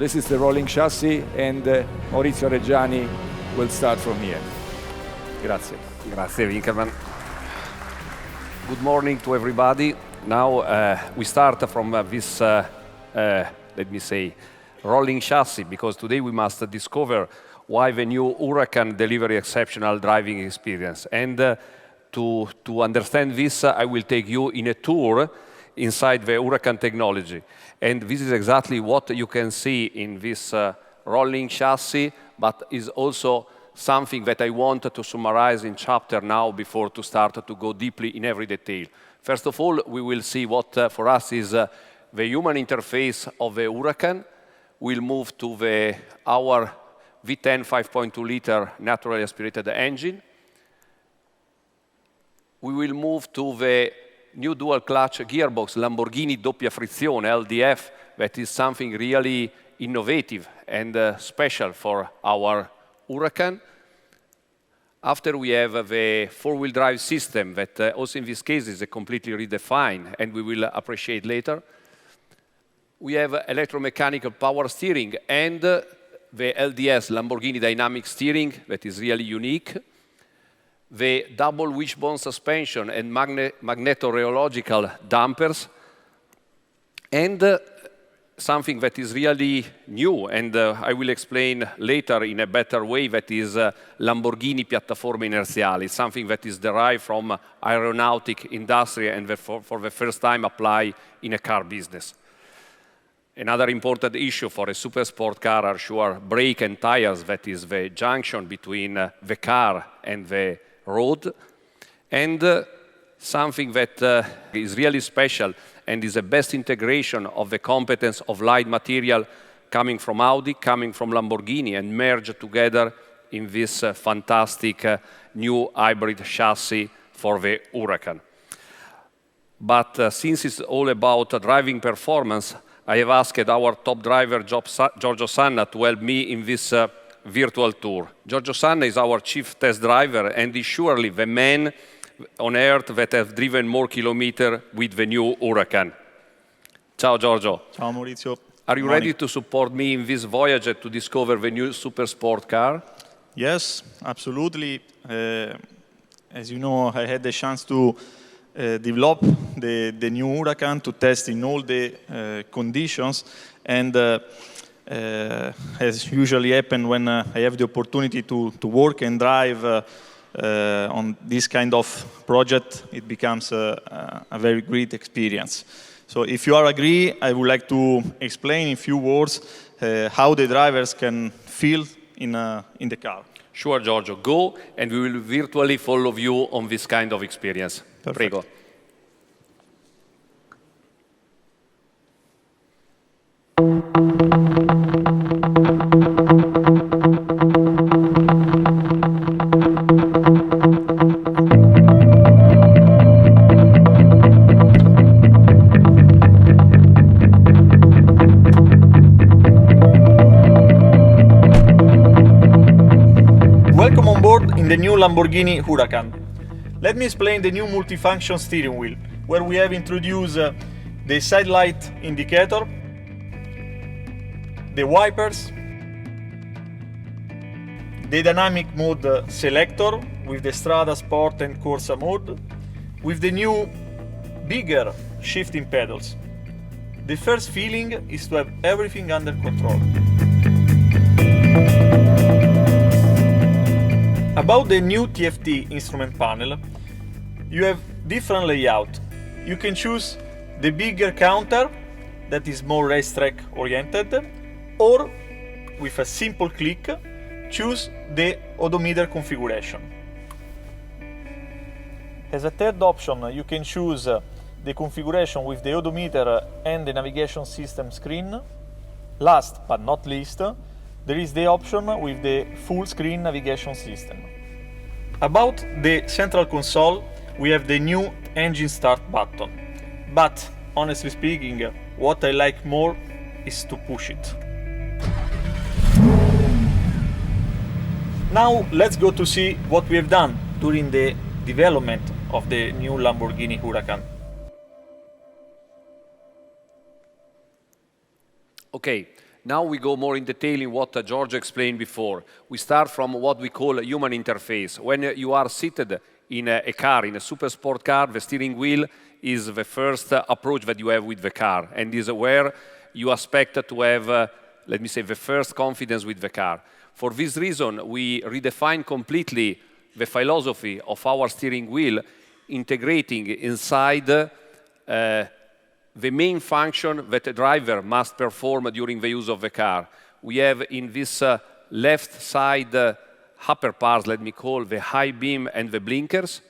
this is the rolling chassis, and Maurizio Reggiani will start from here. Grazie. Grazie, Winkelmann. Good morning to everybody. Now we start from this, let me say, rolling chassis, because today we must discover why the new Huracan delivers exceptional driving experience. And to understand this, I will take you in a tour inside the Huracan technology. And this is exactly what you can see in this rolling chassis, but is also something that I want to summarize in chapter now before to start to go deeply in every detail. First of all, we will see what for us is the human interface of the Huracan. We'll move to our V10 5.2 liter naturally aspirated engine. We will move to the new dual clutch gearbox Lamborghini doppia frizione, LDF, that is something really innovative and special for our Huracan. After we have the four-wheel drive system that also in this case is completely redefined, and we will appreciate later. We have electromechanical power steering and the LDS Lamborghini dynamic steering that is really unique. The double wishbone suspension and magnetorheological dampers, and something that is really new, and I will explain later in a better way, that is Lamborghini piattaforme inerziali, something that is derived from aeronautic industry and for the first time apply in a car business. Another important issue for a super sport car are sure brake and tires, that is the junction between the car and the road, and something that is really special and is the best integration of the competence of light material coming from Audi, coming from Lamborghini, and merged together in this fantastic new hybrid chassis for the Huracan. But since it's all about driving performance, I have asked our top driver, Giorgio Sanna, to help me in this virtual tour. Giorgio Sanna is our chief test driver and is surely the man on earth that has driven more kilometers with the new Huracan. Ciao, Giorgio. Ciao, Maurizio. Are you ready to support me in this voyage to discover the new super sport car? Yes, absolutely. As you know, I had the chance to develop the new Huracan to test in all the conditions, and as usually happens when I have the opportunity to work and drive on this kind of project, it becomes a very great experience. So if you are agree, I would like to explain in few words how the drivers can feel in the car. Sure, Giorgio. Go, and we will virtually follow you on this kind of experience. Perfect. Prego. Welcome on board in the new Lamborghini Huracan. Let me explain the new multifunction steering wheel, where we have introduced the side light indicator, the wipers, the dynamic mode selector with the Strada Sport and Corsa mode, with the new bigger shifting pedals. The first feeling is to have everything under control. About the new TFT instrument panel, you have different layout. You can choose the bigger counter that is more racetrack oriented, or with a simple click, choose the odometer configuration. As a third option, you can choose the configuration with the odometer and the navigation system screen. Last but not least, there is the option with the full screen navigation system. About the central console, we have the new engine start button. But honestly speaking, what I like more is to push it. Now let's go to see what we have done during the development of the new Lamborghini Huracan. Okay, Now we go more in detail in what Giorgio explained before. We start from what we call a human interface. When you are seated in a car, in a super sport car, the steering wheel is the first approach that you have with the car, and is where you expect to have, let me say, the first confidence with the car. For this reason, we redefine completely the philosophy of our steering wheel, integrating inside the main function that a driver must perform during the use of the car. We have in this left side upper parts, let me call the high beam and the blinkers.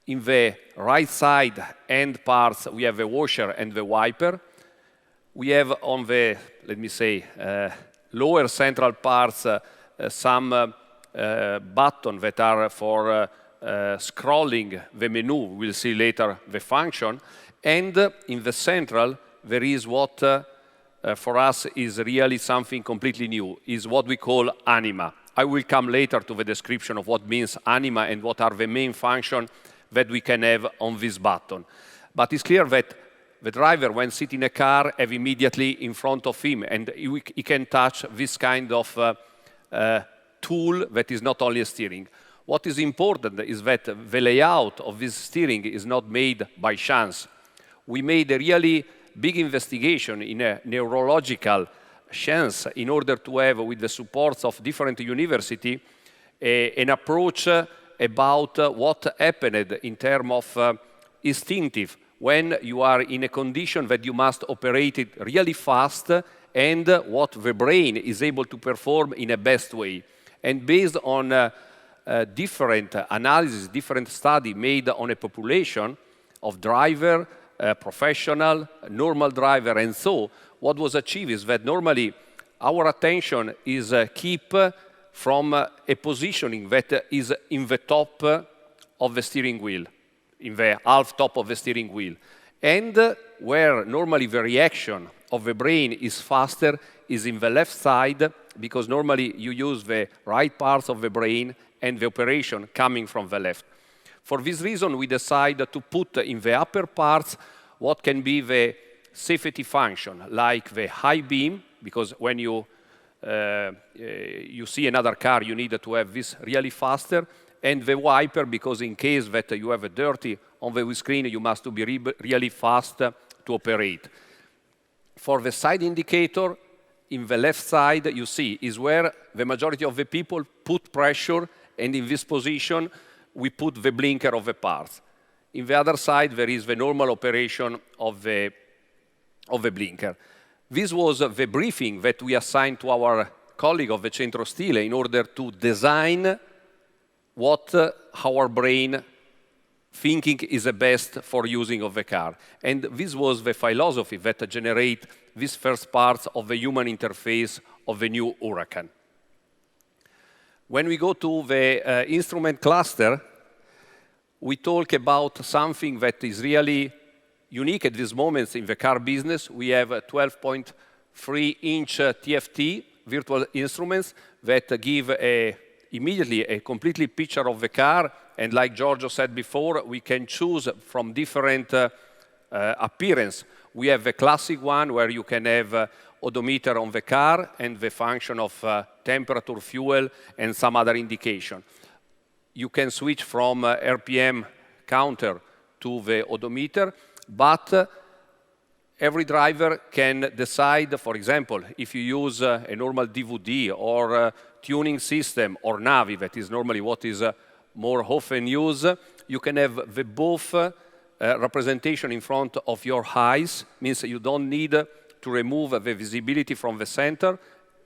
In the right side end parts, we have the washer and the wiper. We have on the, let me say, lower central parts some buttons that are for scrolling the menu. We'll see later the function. And in the central, there is what for us is really something completely new, is what we call anima. I will come later to the description of what means anima and what are the main functions that we can have on this button. But it's clear that the driver, when sitting in a car, have immediately in front of him, and he can touch this kind of tool that is not only a steering. What is important is that the layout of this steering is not made by chance. We made a really big investigation in a neurological science in order to have, with the supports of different universities, an approach about what happened in terms of instinctive when you are in a condition that you must operate it really fast, and what the brain is able to perform in a best way. And based on different analysis, different study made on a population of driver, professional, normal driver, and so what was achieved is that normally our attention is keep from a positioning that is in the top of the steering wheel, in the half top of the steering wheel. And where normally the reaction of the brain is faster is in the left side, because normally you use the right parts of the brain and the operation coming from the left. For this reason, we decided to put in the upper parts what can be the safety function, like the high beam, because when you see another car, you need to have this really faster, and the wiper, because in case that you have a dirty on the windscreen, you must be really fast to operate. For the side indicator, in the left side, you see, is where the majority of the people put pressure, and in this position, we put the blinker of the parts. In the other side, there is the normal operation of the blinker. This was the briefing that we assigned to our colleague of the Centro Stile in order to design what our brain thinking is the best for using of the car. And this was the philosophy that generate these first parts of the human interface of the new Huracán. When we go to the instrument cluster, we talk about something that is really unique at this moment in the car business. We have 12.3-inch TFT virtual instruments that give immediately a complete picture of the car. And like Giorgio said before, we can choose from different appearance. We have the classic one where you can have odometer on the car and the function of temperature, fuel, and some other indication. You can switch from RPM counter to the odometer, but every driver can decide, for example, if you use a normal DVD or tuning system or Navi, that is normally what is more often used, you can have the both representation in front of your eyes, means you don't need to remove the visibility from the center,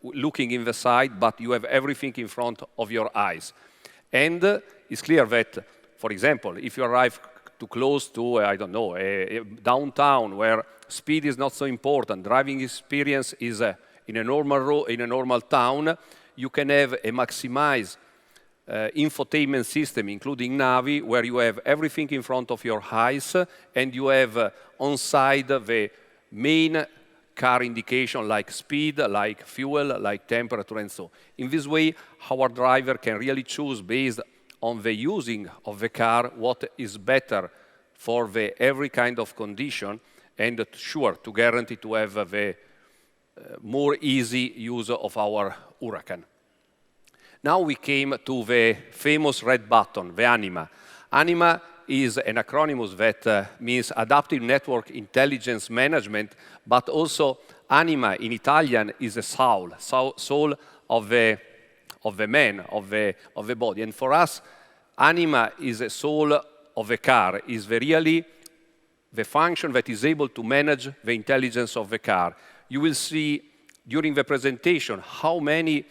looking in the side, but you have everything in front of your eyes. And it's clear that, for example, if you arrive too close to, I don't know, a downtown where speed is not so important, driving experience is in a normal town, you can have a maximized infotainment system, including Navi, where you have everything in front of your eyes, and you have on side the main car indication like speed, like fuel, like temperature, and so. In this way, our driver can really choose based on the using of the car what is better for the every kind of condition, and sure to guarantee to have the more easy use of our Huracán. Now we came to the famous red button, the ANIMA. ANIMA is an acronym that means Adaptive Network Intelligence Management, but also ANIMA in Italian is a soul of the man, of the body. And for us, ANIMA is a soul of the car, is really the function that is able to manage the intelligence of the car. You will see during the presentation how many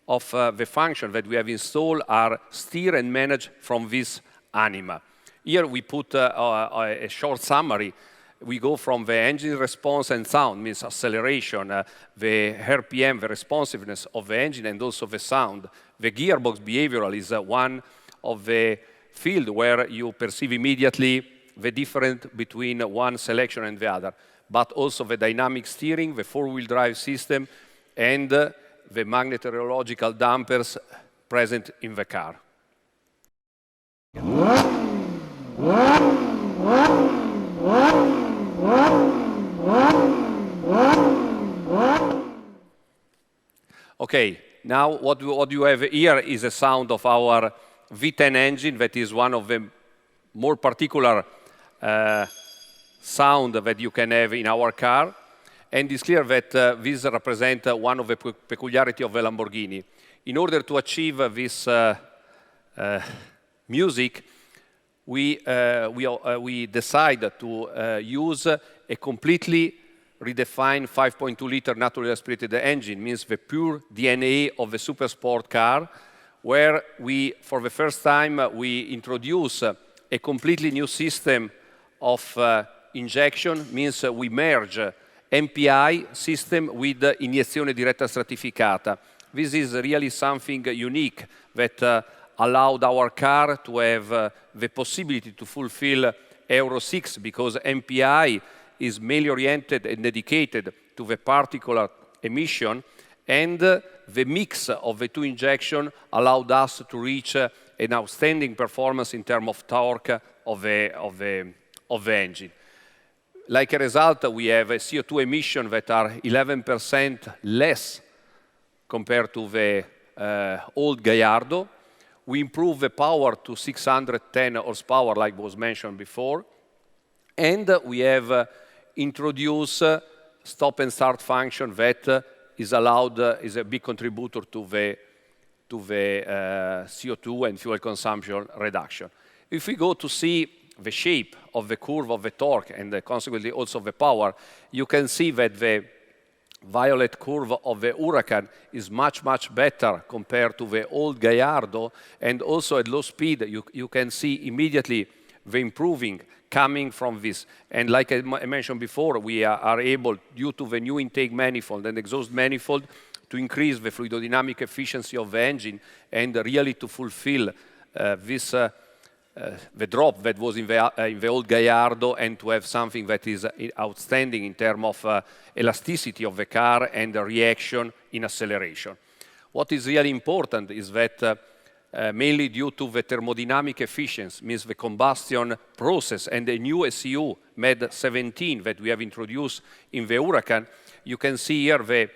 of the functions that we have installed are steered and managed from this ANIMA. Here we put a short summary. We go from the engine response and sound, means acceleration, the RPM, the responsiveness of the engine, and also the sound. The gearbox behavioral is one of the field where you perceive immediately the difference between one selection and the other, but also the dynamic steering, the four-wheel drive system, and the magnetorological dampers present in the car. Okay, now what you have here is a sound of our V10 engine that is one of the more particular sound that you can have in our car. And it's clear that this represents one of the peculiarities of the Lamborghini. In order to achieve this music, we decided to use a completely redefined 5.2-liter naturally aspirated engine, means the pure DNA of the super sport car, where for the first time, we introduce a completely new system of injection, means we merge MPI system with iniezione diretta stratificata. This is really something unique that allowed our car to have the possibility to fulfill Euro 6 because MPI is mainly oriented and dedicated to the particulate emission, and the mix of the two injections allowed us to reach an outstanding performance in terms of torque of the engine. Like a result, we have a CO2 emission that are 11% less compared to the old Gallardo. We improve the power to 610 horsepower, like was mentioned before. And we have introduced stop and start function that is a big contributor to the CO2 and fuel consumption reduction. If we go to see the shape of the curve of the torque and consequently also the power, you can see that the violet curve of the Huracán is much, much better compared to the old Gallardo, and also at low speed you can see immediately the improving coming from this. And like I mentioned before, we are able, due to the new intake manifold and exhaust manifold, to increase the fluidodynamic efficiency of the engine and really to fulfill the drop that was in the old Gallardo, and to have something that is outstanding in terms of elasticity of the car and the reaction in acceleration. What is really important is that mainly due to the thermodynamic efficiency, means the combustion process and the new ECU MED 17 that we have introduced in the Huracán, you can see here the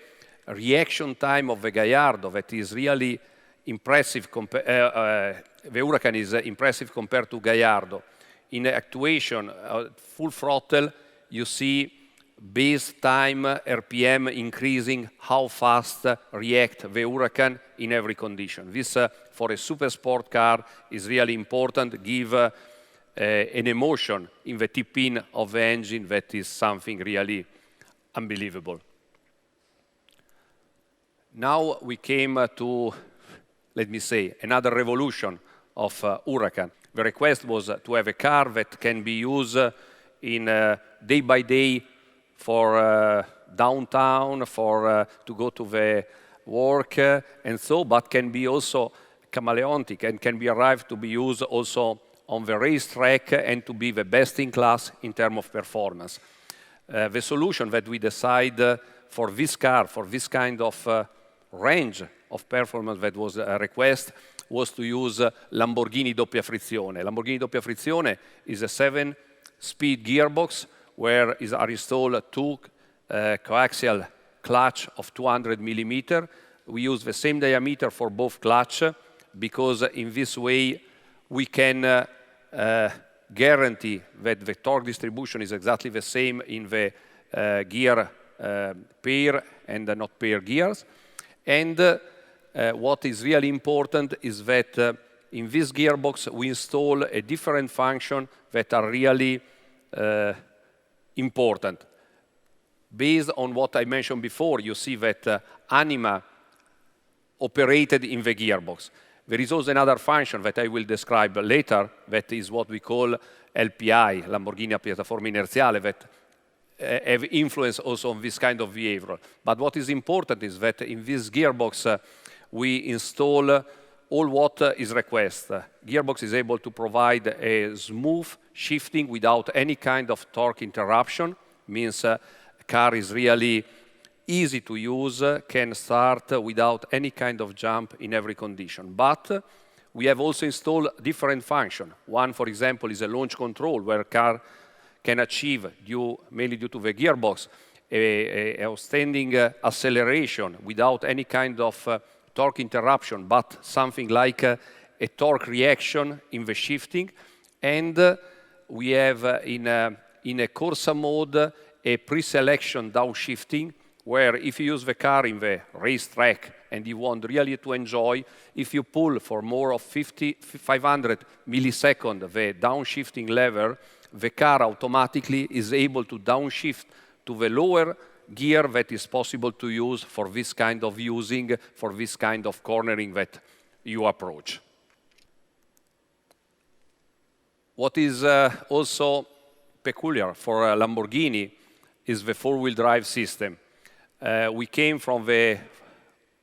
reaction time of the Gallardo that is really impressive. The Huracán is impressive compared to Gallardo. In actuation, full throttle, you see base time RPM increasing, how fast react the Huracán in every condition. This, for a super sport car, is really important, give an emotion in the tip-in of the engine that is something really unbelievable. Now we came to, let me say, another revolution of Huracán. The request was to have a car that can be used in day by day for downtown, to go to the work, and so, but can be also chameleontic and can be arrived to be used also on the racetrack and to be the best in class in terms of performance. The solution that we decide for this car, for this kind of range of performance that was a request, was to use Lamborghini doppia frizione. Lamborghini doppia frizione is a 7-speed gearbox where are installed 2 coaxial clutch of 200 millimeter. We use the same diameter for both clutch because in this way we can guarantee that the torque distribution is exactly the same in the gear pair and not pair gears. And what is really important is that in this gearbox we install a different function that are really important. Based on what I mentioned before, you see that anima operated in the gearbox. There is also another function that I will describe later that is what we call LPI, Lamborghini Piattaforma Inerziale, that have influence also on this kind of behavior. But what is important is that in this gearbox we install all what is requested. Gearbox is able to provide a smooth shifting without any kind of torque interruption. Means car is really easy to use, can start without any kind of jump in every condition. But we have also installed different functions. One, for example, is a launch control, where car can achieve, mainly due to the gearbox, a outstanding acceleration without any kind of torque interruption, but something like a torque reaction in the shifting. And we have in a Corsa mode a pre-selection downshifting, where if you use the car in the racetrack and you want really to enjoy, if you pull for more of 500 milliseconds the downshifting lever, the car automatically is able to downshift to the lower gear that is possible to use for this kind of using, for this kind of cornering that you approach. What is also peculiar for Lamborghini is the four-wheel drive system. We came from the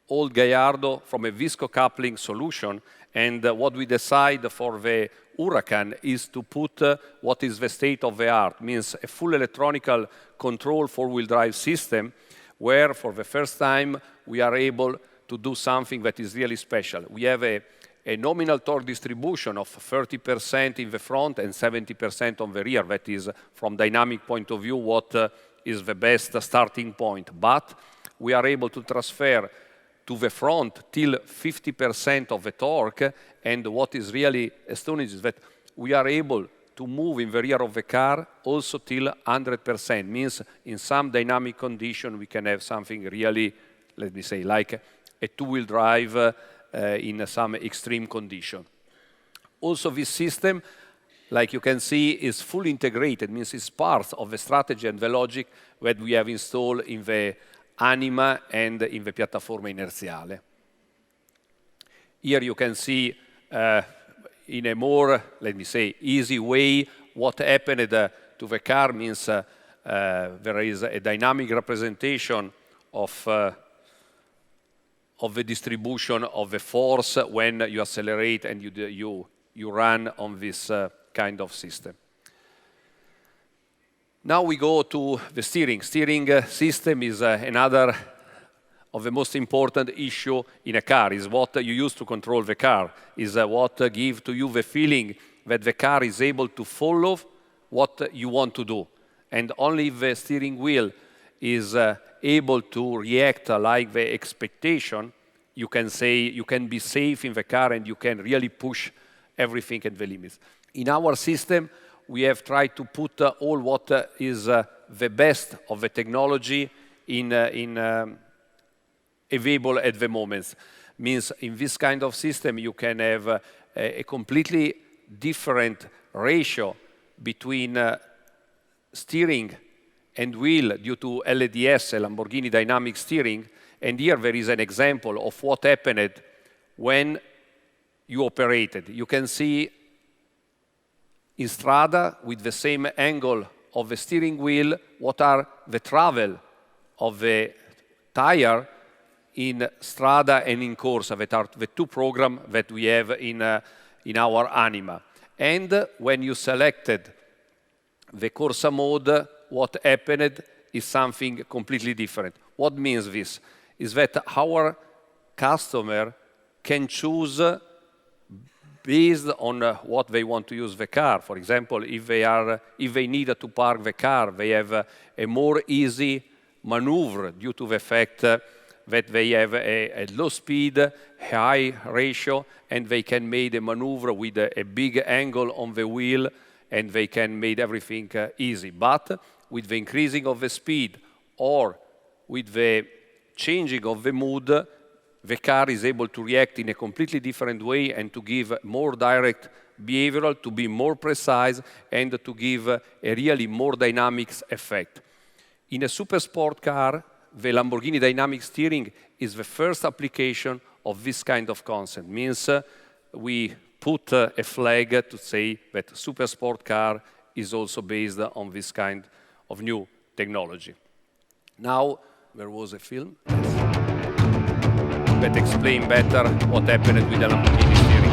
old Gallardo, from a visco coupling solution, and what we decide for the Huracán is to put what is the state of the art, means a full electronical control four-wheel drive system, where for the first time we are able to do something that is really special. We have a nominal torque distribution of 30% in the front and 70% on the rear. That is, from dynamic point of view, what is the best starting point. But we are able to transfer to the front till 50% of the torque, and what is really astonishing is that we are able to move in the rear of the car also till 100%. Means in some dynamic condition we can have something really, let me say, like a two-wheel drive in some extreme condition. Also this system, like you can see, is fully integrated, means it's part of the strategy and the logic that we have installed in the anima and in the piattaforma inerziale. Here you can see in a more, let me say, easy way what happened to the car. Means there is a dynamic representation of the distribution of the force when you accelerate and you run on this kind of system. Now we go to the steering. Steering system is another of the most important issue in a car. Is what you use to control the car. Is what gives to you the feeling that the car is able to follow what you want to do. And only if the steering wheel is able to react like the expectation, you can say you can be safe in the car and you can really push everything at the limits. In our system, we have tried to put all what is the best of the technology available at the moment. Means in this kind of system you can have a completely different ratio between steering and wheel due to LDS, Lamborghini Dynamic Steering. And here there is an example of what happened when you operated. You can see in strada, with the same angle of the steering wheel, what are the travel of the tire in strada and in corsa, that are the two programs that we have in our anima. And when you selected the corsa mode, what happened is something completely different. What means this? Is that our customer can choose based on what they want to use the car. For example, if they need to park the car, they have a more easy maneuver due to the fact that they have a low speed, high ratio, and they can make a maneuver with a big angle on the wheel, and they can make everything easy. But with the increasing of the speed or with the changing of the mood, the car is able to react in a completely different way and to give more direct behavioral, to be more precise, and to give a really more dynamics effect. In a super sport car, the Lamborghini dynamic steering is the first application of this kind of concept. Means we put a flag to say that super sport car is also based on this kind of new technology. Now, there was a film that explains better what happened with the Lamborghini steering.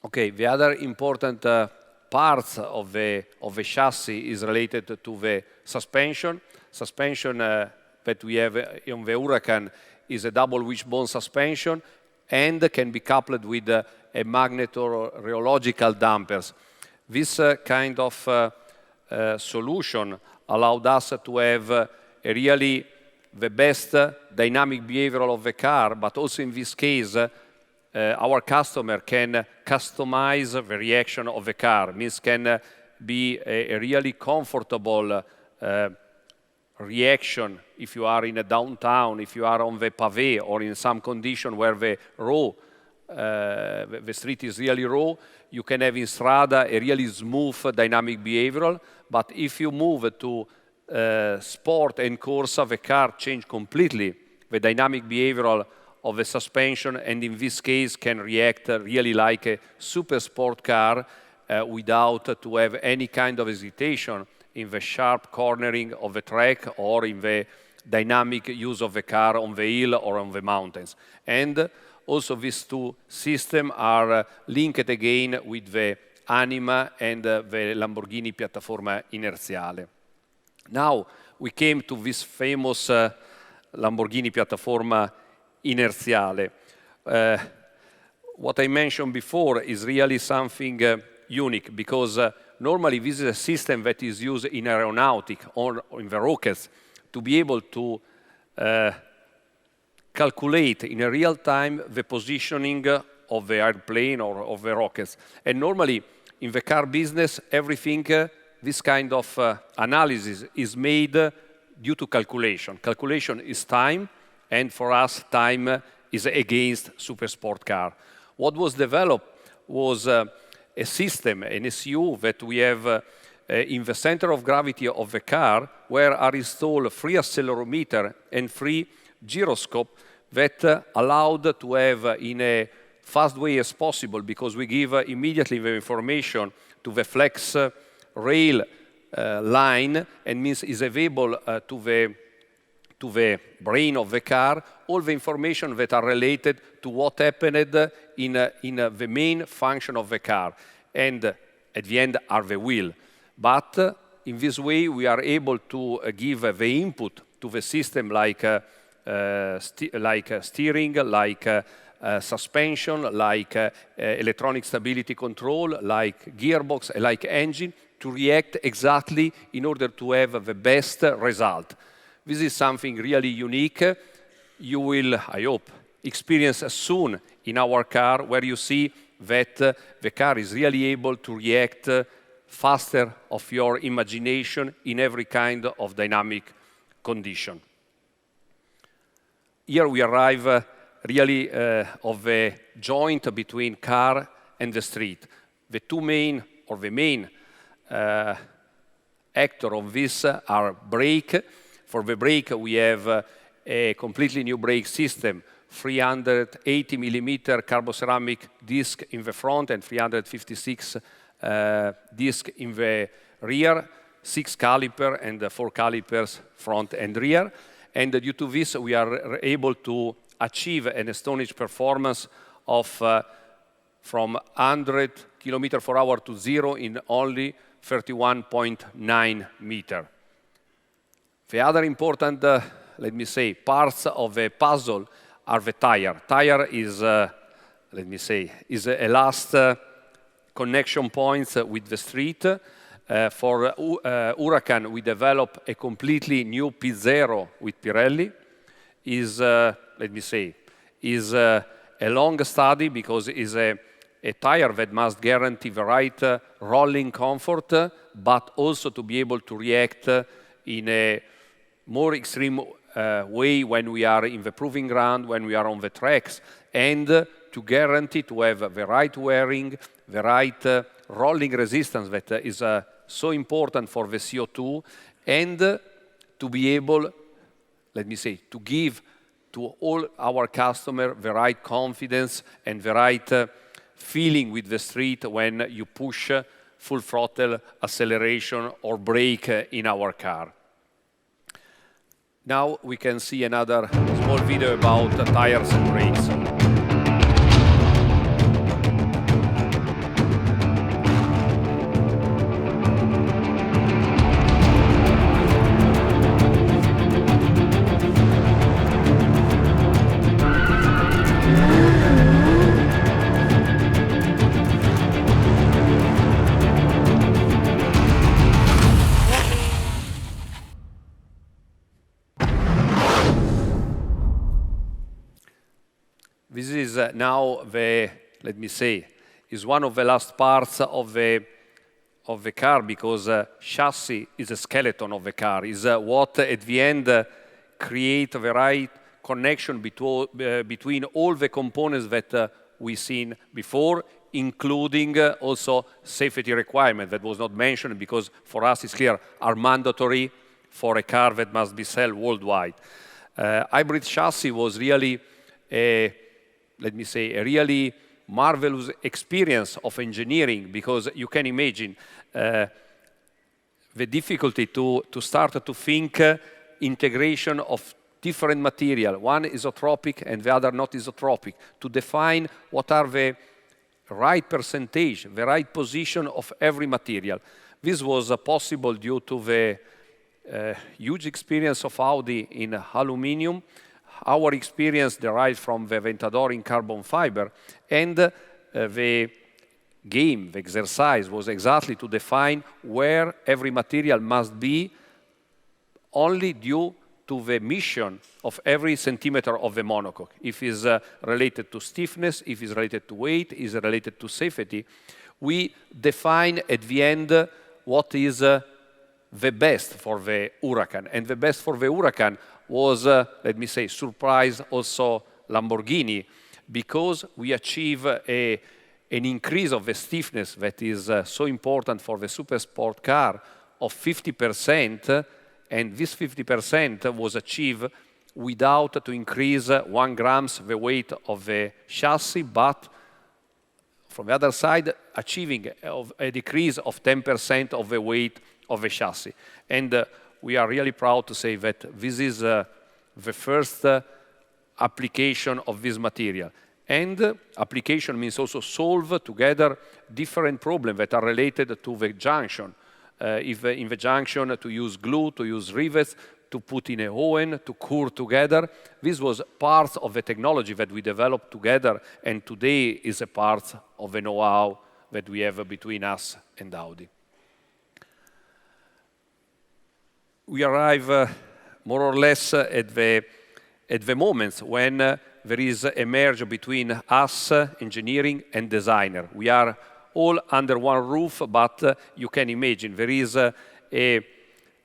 Okay, the other important parts of the chassis is related to the suspension. Suspension that we have on the Huracán is a double wishbone suspension and can be coupled with a magnet or rheological dampers. This kind of solution allowed us to have really the best dynamic behavioral of the car, but also in this case, our customer can customize the reaction of the car, means can be a really comfortable reaction if you are in a downtown, if you are on the pavé or in some condition where the street is really raw, you can have in strada a really smooth dynamic behavioral, but if you move to sport and Corsa, the car change completely the dynamic behavioral of the suspension, and in this case can react really like a super sport car without to have any kind of hesitation in the sharp cornering of the track or in the dynamic use of the car on the hill or on the mountains. And also these two systems are linked again with the Anima and the Lamborghini Piattaforma Inerziale. Now we came to this famous Lamborghini Piattaforma Inerziale. What I mentioned before is really something unique, because normally this is a system that is used in aeronautic or in the rockets to be able to calculate in a real time the positioning of the airplane or of the rockets. And normally in the car business, everything, this kind of analysis is made due to calculation. Calculation is time, and for us, time is against super sport car. What was developed was a system, an ECU that we have in the center of gravity of the car, where are installed 3 accelerometer and 3 gyroscope that allowed to have in a fast way as possible, because we give immediately the information to the flex rail line, and means is available to the brain of the car all the information that are related to what happened in the main function of the car, and at the end are the wheel. But in this way we are able to give the input to the system like steering, like suspension, like electronic stability control, like gearbox, like engine, to react exactly in order to have the best result. This is something really unique. You will, I hope, experience soon in our car, where you see that the car is really able to react faster of your imagination in every kind of dynamic condition. Here we arrive really of the joint between car and the street. The two main, or the main actor of this are brake. For the brake we have a completely new brake system 380 millimeter carboceramic disc in the front and 356 disc in the rear, 6 caliper and 4 calipers front and rear. And due to this, we are able to achieve an astonishing performance of from 100 km/h to 0 in only 31.9 meters. The other important, let me say, parts of the puzzle are the tire. Tire is, let me say, is a last connection points with the street. For Huracán, we developed a completely new P0 with Pirelli. Is, let me say, is a long study because it's a tire that must guarantee the right rolling comfort, but also to be able to react in a more extreme way when we are in the proving ground, when we are on the tracks, and to guarantee to have the right wearing, the right rolling resistance that is so important for the CO2, and to be able, let me say, to give to all our customers the right confidence and the right feeling with the street when you push full throttle acceleration or brake in our car. Now we can see another small video about tires and brakes. This is now the, let me say, is one of the last parts of the car because chassis is a skeleton of the car, is what at the end create the right connection between all the components that we've seen before, including also safety requirements that was not mentioned because for us it's clear are mandatory for a car that must be sold worldwide. Hybrid chassis was really a, let me say, a really marvelous experience of engineering because you can imagine the difficulty to start to think integration of different material. One isotropic and the other not isotropic, to define what are the right percentage, the right position of every material. This was possible due to the huge experience of Audi in aluminum. Our experience derived from the Ventador in carbon fiber, and the game, the exercise was exactly to define where every material must be only due to the mission of every centimeter of the monocoque. If it's related to stiffness, if it's related to weight, is related to safety, we define at the end what is the best for the Huracán. And the best for the Huracán was, let me say, surprise also Lamborghini, because we achieve an increase of the stiffness that is so important for the super sport car of 50%, and this 50% was achieved without to increase 1 gram the weight of the chassis, but from the other side, achieving a decrease of 10% of the weight of the chassis. And we are really proud to say that this is the first application of this material. And application means also solve together different problems that are related to the junction. If in the junction to use glue, to use rivets, to put in a Owen, to cure together. This was part of the technology that we developed together, and today is a part of the know-how that we have between us and Audi. We arrive more or less at the moments when there is a merge between us, engineering, and designer. We are all under one roof, but you can imagine there is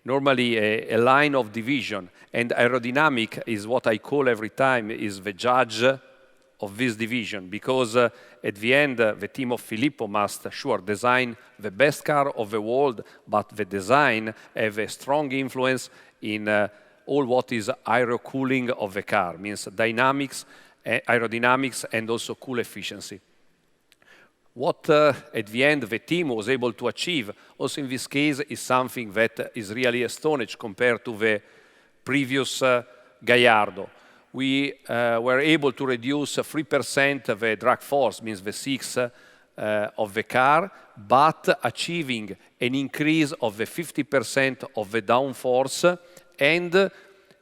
normally a line of division, and aerodynamic is what I call every time is the judge of this division, because at the end the team of Filippo must sure design the best car of the world, but the design have a strong influence in all what is aero cooling of the car, means dynamics aerodynamics, and also cool efficiency. What at the end the team was able to achieve, also in this case, is something that is really astonishing compared to the previous Gallardo. We were able to reduce 3% the drag force, means the 6 of the car, but achieving an increase of the 50% of the downforce, and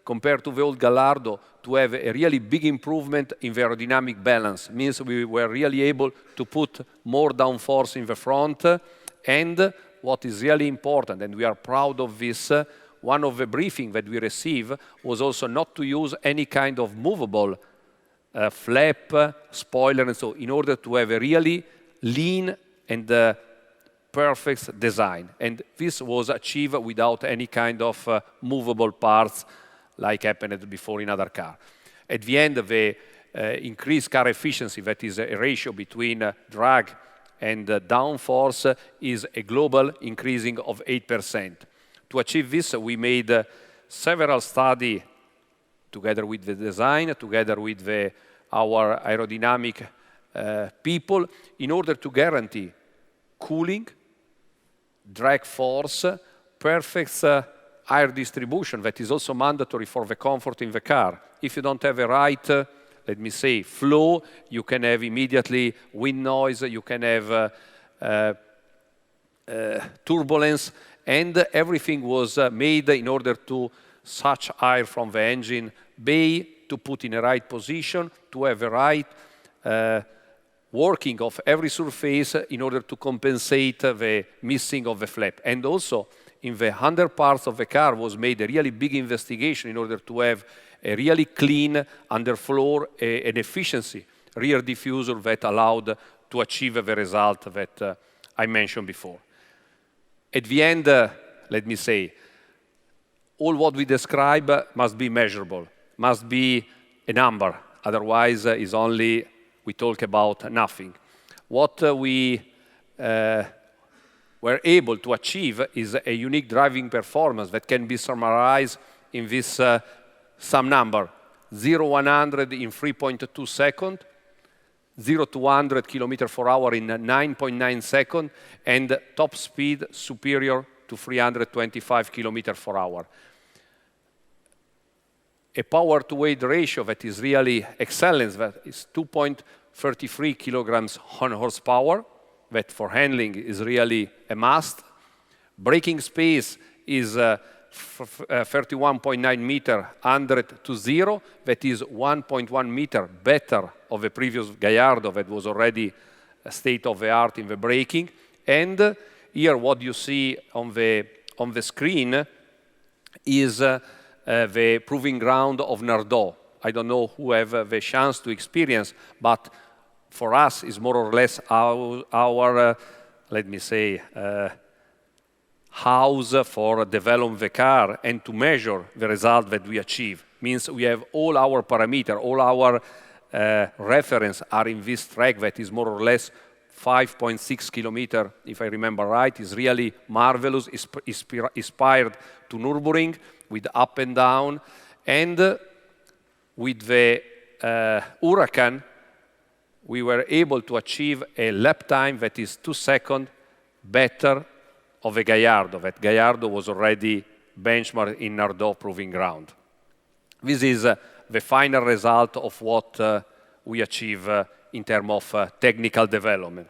compared to the old Gallardo, to have a really big improvement in the aerodynamic balance. Means we were really able to put more downforce in the front, and what is really important, and we are proud of this, one of the briefings that we received was also not to use any kind of movable flap, spoiler, and so, in order to have a really lean and perfect design. And this was achieved without any kind of movable parts like happened before in other cars. At the end, the increased car efficiency, that is a ratio between drag and downforce, is a global increasing of 8%. To achieve this, we made several studies together with the design, together with our aerodynamic people, in order to guarantee cooling, drag force, perfect air distribution, that is also mandatory for the comfort in the car. If you don't have a right, let me say, flow, you can have immediately wind noise, you can have turbulence, and everything was made in order to suck air from the engine bay, to put in the right position, to have the right working of every surface in order to compensate the missing of the flap. And also, in the under parts of the car was made a really big investigation in order to have a really clean underfloor and efficiency rear diffuser that allowed to achieve the result that I mentioned before. At the end, let me say, all what we describe must be measurable, must be a number. Otherwise, is only we talk about nothing. What we were able to achieve is a unique driving performance that can be summarized in this some number: 0-100 in 3.2 seconds, 0-100 km/h in 9.9 seconds, and top speed superior to 325 km/h. A power-to-weight ratio that is really excellent, that is 2.33 kilograms on horsepower, that for handling is really a must. Braking space is 31.9 meter, 100 to 0, that is 1.1 meter better of the previous Gallardo that was already a state-of-the-art in the braking. And here what you see on the screen is the proving ground of Nardò. I don't know who have the chance to experience, but for us is more or less our let me say, house for developing the car and to measure the result that we achieve. Means we have all our parameters, all our reference are in this track that is more or less 5.6 kilometers, if I remember right. Is really marvelous, inspired to Nürburgring with up and down. And with the Huracán, we were able to achieve a lap time that is 2 seconds better of a Gallardo, that Gallardo was already benchmarked in Nardò proving ground. This is the final result of what we achieve in terms of technical development.